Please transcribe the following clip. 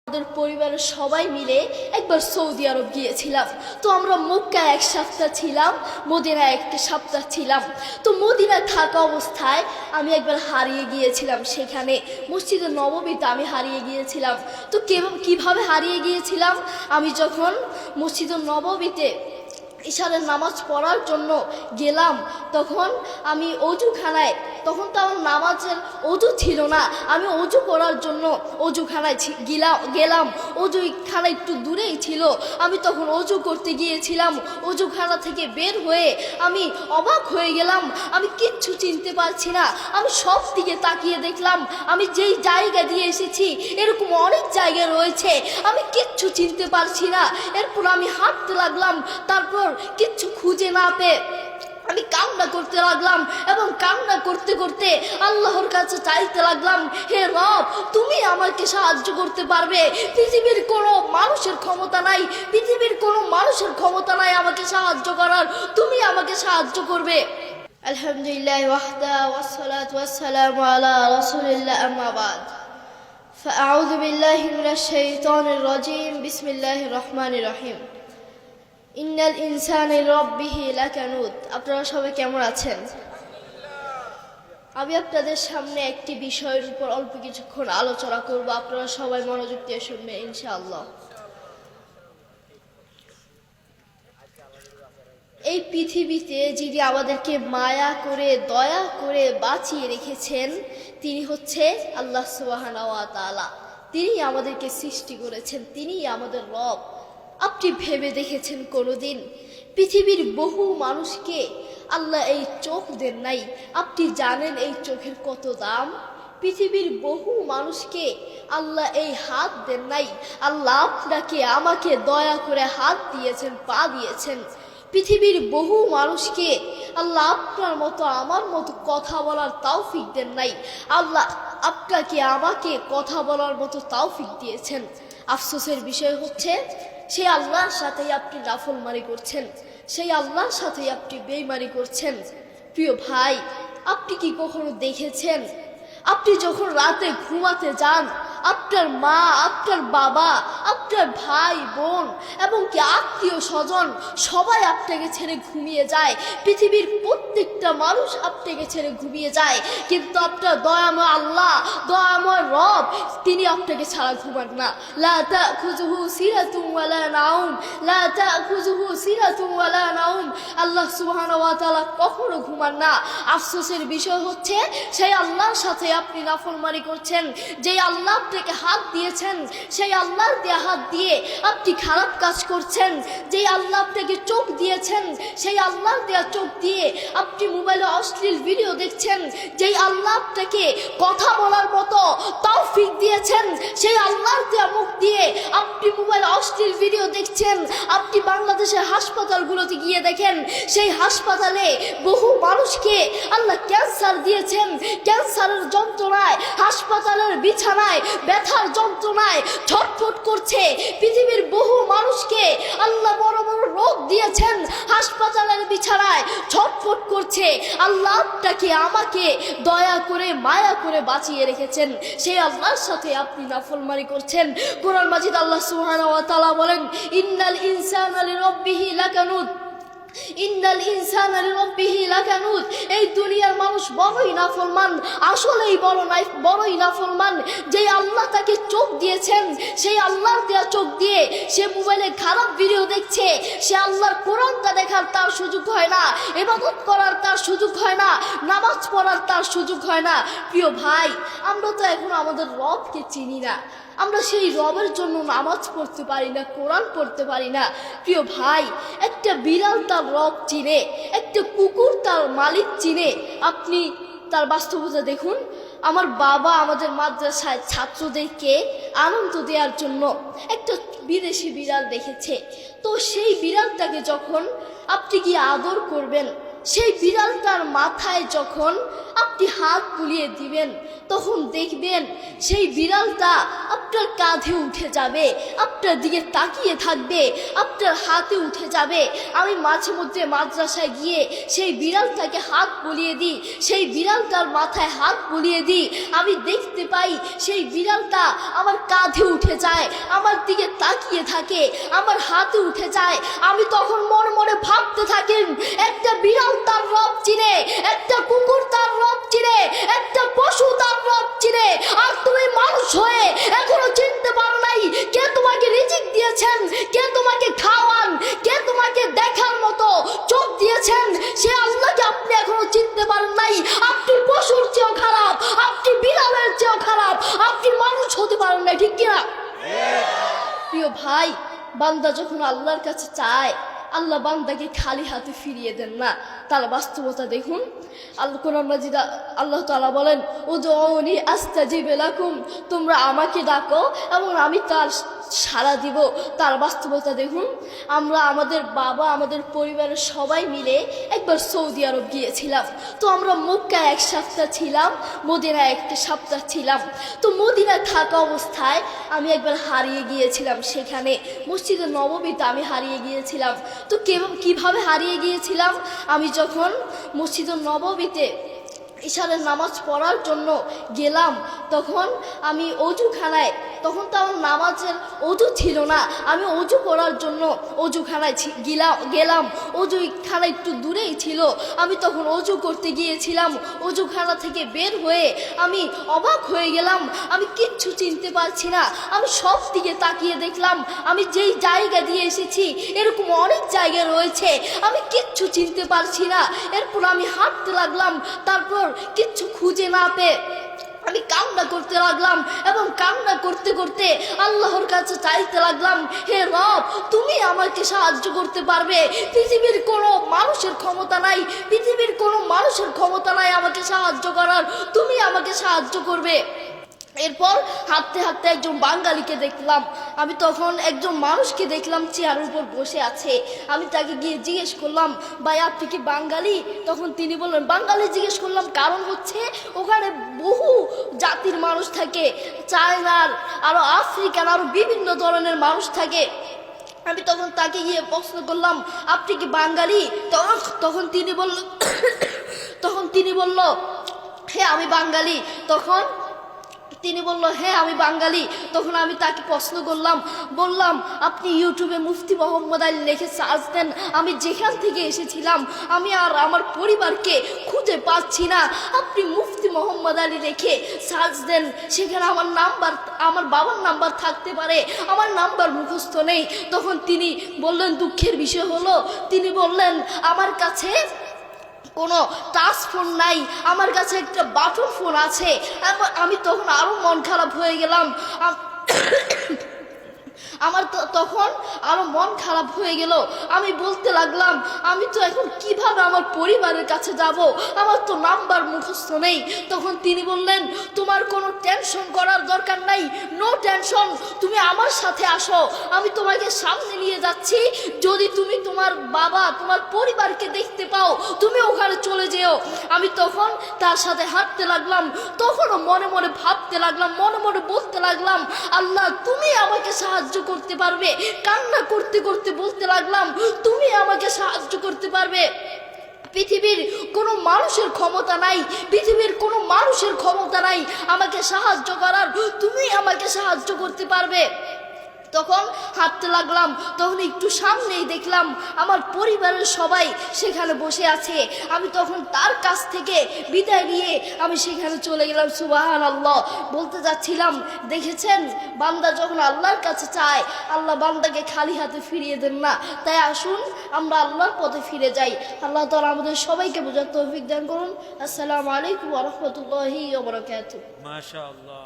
আমাদের পরিবারের সবাই মিলে একবার সৌদি আরব গিয়েছিলাম। তো আমরা মক্কায় এক সপ্তাহ ছিলাম, মদিনায় একটা সপ্তাহ ছিলাম। তো মদিনায় থাকা অবস্থায় আমি একবার হারিয়ে গিয়েছিলাম। সেখানে মসজিদে নববীতে আমি হারিয়ে গিয়েছিলাম। তো কিভাবে হারিয়ে গিয়েছিলাম, আমি যখন মসজিদে নববীতে ইশারের নামাজ পড়ার জন্য গেলাম, তখন আমি অজুখানায়, তখন তো আমার নামাজের অজু ছিল না, আমি অজু করার জন্য অজুখানায় গেলাম। অজুখানা একটু দূরেই ছিল। আমি তখন অজু করতে গিয়েছিলাম। অজুখানা থেকে বের হয়ে আমি অবাক হয়ে গেলাম, আমি কিচ্ছু চিনতে পারছি না। আমি সব দিকে তাকিয়ে দেখলাম, আমি যেই জায়গা দিয়ে এসেছি এরকম অনেক জায়গা রয়েছে, আমি কিচ্ছু চিনতে পারছি না। এরপর আমি হাঁটতে লাগলাম, তারপর কিচ্ছু খুঁজে না পেয়ে আমি কান্না করতে লাগলাম এবং কান্না করতে করতে আল্লাহর কাছে চাইতে লাগলাম, হে রব, তুমি আমাকে সাহায্য করতে পারবে। পৃথিবীর কোনো মানুষের ক্ষমতা নাই, পৃথিবীর কোনো মানুষের ক্ষমতা নাই আমাকে সাহায্য করার, তুমি আমাকে সাহায্য করবে। আলহামদুলিল্লাহ ওয়াহদা ওয়াসসালাতু ওয়াসসালামু আলা রাসূলিল্লাহ আম্মা বাদ। ফাআউযু বিল্লাহি মিনাশ শাইতানির রাজীম। বিসমিল্লাহির রহমানির রহিম। ইন্নাল ইনসানা লিরাব্বিহি লাকানুত। আপনারা সবাই কেমন আছেন? আমি আপনাদের সামনে একটি বিষয়ের উপর অল্প কিছুক্ষণ আলোচনা করব, আপনারা সবাই মনোযোগ দিয়ে শুনবেন ইনশাআল্লাহ। এই পৃথিবীতে যিনি আমাদেরকে মায়া করে দয়া করে বাঁচিয়ে রেখেছেন তিনি হচ্ছে আল্লাহ সুবহানাহু ওয়া তাআলা। তিনি আমাদেরকে সৃষ্টি করেছেন, তিনিই আমাদের রব। আপনি ভেবে দেখেছেন কোনোদিন পৃথিবীর বহু মানুষকে আল্লাহ এই চোখ দেন নাই? আপনি জানেন এই চোখের কত দাম? পৃথিবীর বহু মানুষকে আল্লাহ এই হাত দেন নাই? আল্লাহ আপনাকে আমাকে দয়া করে হাত দিয়েছেন, পা দিয়েছেন। পৃথিবীর বহু মানুষকে আল্লাহ আপনার মতো আমার মতো কথা বলার তৌফিক দেন নাই। আল্লাহ আপনাকে আমাকে কথা বলার মতো তৌফিক দিয়েছেন। আফসোসের বিষয় হচ্ছে সেই আল্লাহর সাথেই আপনি নাফরমানি করছেন, সেই আল্লাহর সাথেই আপনি বেঈমানি করছেন। প্রিয় ভাই, আপনি কি কখনো দেখেছেন আপনি যখন রাতে ঘুমাতে যান আপনার মা, আপনার বাবা, আপনার ভাই বোন এবং কি আত্মীয় স্বজন সবাই আপনাকে ছেড়ে ঘুমিয়ে যায়? পৃথিবীর প্রত্যেকটা মানুষ আপনাকে ছেড়ে ঘুমিয়ে যায়, কিন্তু আপনার দয়াময় আল্লাহ, দয়াময় রব, তিনি আপনাকে ছাড়া ঘুমান না। লা তাখুযুহু সিরাতুন ওয়ালা নাউম, লা তাখুযুহু সিরাতুন ওয়ালা নাউম। আল্লাহ সুবহানাহু ওয়া তাআলা কখনো ঘুমান না। আফসোসের বিষয় হচ্ছে সেই আল্লাহর সাথে আপনি নাফরমানি করছেন। যেই আল্লাহ আপনাকে হাত দিয়েছেন সেই আল্লাহর দেয়া হাত দিয়ে আপনি খারাপ কাজ করছেন। যেই আল্লাহ আপনাকে চোখ দিয়েছেন সেই আল্লাহর দেয়া চোখ দিয়ে আপনি মোবাইলে অশ্লীল ভিডিও দেখছেন। যেই আল্লাহ আপনাকে কথা বলার মতো তৌফিক দিয়েছেন সেই আল্লাহর দেয়া মুখ দিয়ে আপনি মোবাইলে অশ্লীল ভিডিও দেখছেন। আপনি বাংলাদেশের হাসপাতালগুলোতে গিয়ে দেখেন, সেই হাসপাতালে বহু মানুষকে আল্লাহ ক্যান্সার দিয়েছেন। ক্যান্সারের যন্ত্রণায় হাসপাতালের বিছানায় ব্যথার যন্ত্রণায় ছটফট করছে। পৃথিবীর বহু মানুষকে আল্লাহ বড় বড় রোগ দিয়েছেন, হাসপাতালের বিছানায় ছটফট করছে। আল্লাহ আপনাকে আমাকে দয়া করে মায়া করে বাঁচিয়ে রেখেছেন, সেই আল্লাহর সাথে আপনি নাফরমানি করছেন। কোরআন মাজিদ আল্লাহ সুবহানাহু ওয়া তাআলা বলেন, ইন্নাল ইনসানা লিরাব্বিহি লাকানুত, ইন্নাল ইনসানা লিরাব্বিহি লাকানুত। এই দুনিয়ার মানুষ বড়ই নাফরমান, আসলেই বড়ই নাফরমান। যে আল্লাহ তাকে চোখ দিয়েছেন সেই আল্লাহর দেয়া চোখ দিয়ে সে মোবাইলে খারাপ ভিডিও দেখছে। সে আল্লাহর কোরআনটা দেখার তার সুযোগ হয় না, ইবাদত করার তার সুযোগ হয় না, নামাজ পড়ার তার সুযোগ হয় না। প্রিয় ভাই, আমরা তো এখন আমাদের রবকে চিনি না। আমরা সেই রবের জন্য নামাজ পড়তে পারি না, কোরআন পড়তে পারি না। প্রিয় ভাই, একটা বিড়াল তার রব চিনে, একটা কুকুর তার মালিক চিনে। আপনি তার বাস্তবতা দেখুন। আমার বাবা আমাদের মাদ্রাসায় ছাত্রদেরকে আনন্দ দেওয়ার জন্য একটা বিদেশি বিড়াল দেখেছে। তো সেই বিড়ালটাকে যখন আপনি গিয়ে আদর করবেন, সেই বিড়ালটার মাথায় যখন আপনি হাত বুলিয়ে দিবেন, তখন দেখবেন সেই বিড়ালটা আপনার কাঁধে উঠে যাবে, আপনার দিকে তাকিয়ে থাকবে, আপনার হাতে উঠে যাবে। আমি মাঝে মধ্যে মাদ্রাসায় গিয়ে সেই বিড়ালটাকে হাত বুলিয়ে দিই, সেই বিড়ালটার মাথায় হাত বুলিয়ে দিই। আমি দেখতে পাই সেই বিড়ালটা আমার কাঁধে উঠে যায়, আমার দিকে তাকিয়ে থাকে, আমার হাতে উঠে যায়। আমি তখন মনে মনে ভাবতে থাকি, একটা বিড়াল তার রব চিনে, একটা কুকুর তার রব চিনে, একটা পশু তার রব চিনে, আর তুমি মানুষ হয়ে এখনো চিনতে পারো নাই কে তোমাকে রিজিক দিয়েছেন, কে তোমাকে খাওয়ান, কে তোমাকে দেখার মতো চোখ দিয়েছেন, সে আল্লাহকে আপনি এখনো চিনতে পারেন নাই। আপনি পশুর চেয়েও খারাপ, আপনি বিড়ালের চেয়েও খারাপ, আপনি মানুষ হতে পারেন না, ঠিক কিনা? প্রিয় ভাই, বান্দা যখন আল্লাহর কাছে চায়, আল্লাহ বান্দাকে খালি হাতে ফিরিয়ে দেন না। তার বাস্তবতা দেখুন, আল্লাহ কোরআন মাজিদে আল্লাহ তাআলা বলেন, উদউনি আস্তাজিব লাকুম, তোমরা আমাকে ডাকো এবং আমি তার সাড়া দিব। তার বাস্তবতা দেখুন, আমরা আমাদের বাবা, আমাদের পরিবারের সবাই মিলে একবার সৌদি আরব গিয়েছিলাম। তো আমরা মক্কায় 1 সপ্তাহ ছিলাম, মদিনায় 1 সপ্তাহ ছিলাম। তো মদিনায় থাকা অবস্থায় আমি একবার হারিয়ে গিয়েছিলাম, সেখানে মসজিদে নববীতে আমি হারিয়ে গিয়েছিলাম। তো কিভাবে হারিয়ে গিয়েছিলাম, আমি যখন মসজিদে নববীতে ইশারের নামাজ পড়ার জন্য গেলাম, তখন আমি অজুখানায়, তখন তো আমার নামাজের অজু ছিল না, আমি অজু করার জন্য অজুখানায় গেলাম। অজুখানা একটু দূরেই ছিল, আমি তখন অজু করতে গিয়েছিলাম। অজুখানা থেকে বের হয়ে আমি অবাক হয়ে গেলাম, আমি কিচ্ছু চিনতে পারছি না। আমি সব দিকে তাকিয়ে দেখলাম, আমি যেই জায়গা দিয়ে এসেছি এরকম অনেক জায়গা রয়েছে, আমি কিচ্ছু চিনতে পারছি না। এরপর আমি হাঁটতে লাগলাম, তারপর কিচ্ছু খুঁজে না পেয়ে আমি কান্না করতে লাগলাম, এবং কান্না করতে করতে আল্লাহর কাছে চাইতে লাগলাম, হে রব, তুমি আমাকে সাহায্য করতে পারবে। পৃথিবীর কোনো মানুষের ক্ষমতা নাই, পৃথিবীর কোনো মানুষের ক্ষমতা নাই আমাকে সাহায্য করার, তুমি আমাকে সাহায্য করবে। এরপর হাঁটতে হাঁটতে একজন বাঙালিকে দেখলাম। আমি তখন একজন মানুষকে দেখলাম চেয়ারের উপর বসে আছে। আমি তাকে গিয়ে জিজ্ঞেস করলাম, ভাই আপনি কি বাঙালি? তখন তিনি বললেন বাঙালি। জিজ্ঞেস করলাম কারণ হচ্ছে ওখানে বহু জাতির মানুষ থাকে, চায়নার, আরো আফ্রিকান, আরো বিভিন্ন ধরনের মানুষ থাকে। আমি তখন তাকে গিয়ে প্রশ্ন করলাম, আপনি কি বাঙালি? তখন তিনি বলল হ্যাঁ আমি বাঙালি। তিনি বলল হ্যাঁ আমি বাঙালি। তখন আমি তাকে প্রশ্ন বললাম আপনি ইউটিউবে মুফতি মোহাম্মদ আলী লিখে সার্চ দেন, আমি যেখান থেকে এসেছিলাম আমি আর আমার পরিবারকে খুঁজে পাচ্ছি না। আপনি মুফতি মোহাম্মদ আলী লিখে সার্চ দেন, সেখানে আমার বাবার নাম্বার থাকতে পারে, আমার নাম্বার মুখস্থ নেই। তখন তিনি বললেন দুঃখের বিষয় হলো, তিনি বললেন আমার কাছে কোনো টাচ ফোন নাই, আমার কাছে একটা বাটন ফোন আছে। আমি তখন আরো মন খারাপ হয়ে গেলাম। আমার তখন আরো মন খারাপ হয়ে গেল। আমি বলতে লাগলাম আমি তো এখন কিভাবে আমার পরিবারের কাছে যাব, আমার তো নাম্বার মুখস্থ নেই। তখন তিনি বললেন তোমার কোনো টেনশন করার দরকার নাই, নো টেনশন, তুমি আমার সাথে আসো, আমি তোমাকে সামনে নিয়ে যাচ্ছি। যদি তুমি তোমার বাবা, তোমার পরিবারকে দেখতে পাও, তুমি ওখানে চলে যেও। আমি তখন তার সাথে হাঁটতে লাগলাম, তখনও মনে মনে ভাবতে লাগলাম, মনে মনে বলতে লাগলাম আল্লাহ তুমি আমাকে সাহায্য করতে পারবে। কান্না করতে করতে বলতে লাগলাম তুমি আমাকে সাহায্য করতে পারবে। পৃথিবীর কোনো মানুষের ক্ষমতা নাই, পৃথিবীর কোনো মানুষের ক্ষমতা নাই আমাকে সাহায্য করার, তুমি আমাকে সাহায্য করতে পারবে। তখন হাঁটতে লাগলাম, তখন একটু সামনেই দেখলাম আমার পরিবারের সবাই সেখানে বসে আছে। আমি তখন তার কাছ থেকে বিদায় নিয়ে আমি সেখানে চলে গেলাম। সুবহানাল্লাহ, বলতে যাচ্ছিলাম দেখেছেন বান্দা যখন আল্লাহর কাছে চায় আল্লাহ বান্দাকে খালি হাতে ফিরিয়ে দেন না। তাই আসুন আমরা আল্লাহর পথে ফিরে যাই। আল্লাহ তাআলা আমাদের সবাইকে বোঝার তৌফিক দান করুন। আসসালামু আলাইকুম ওয়া রাহমাতুল্লাহি ওয়া বারাকাতুহু। মাশাআল্লাহ।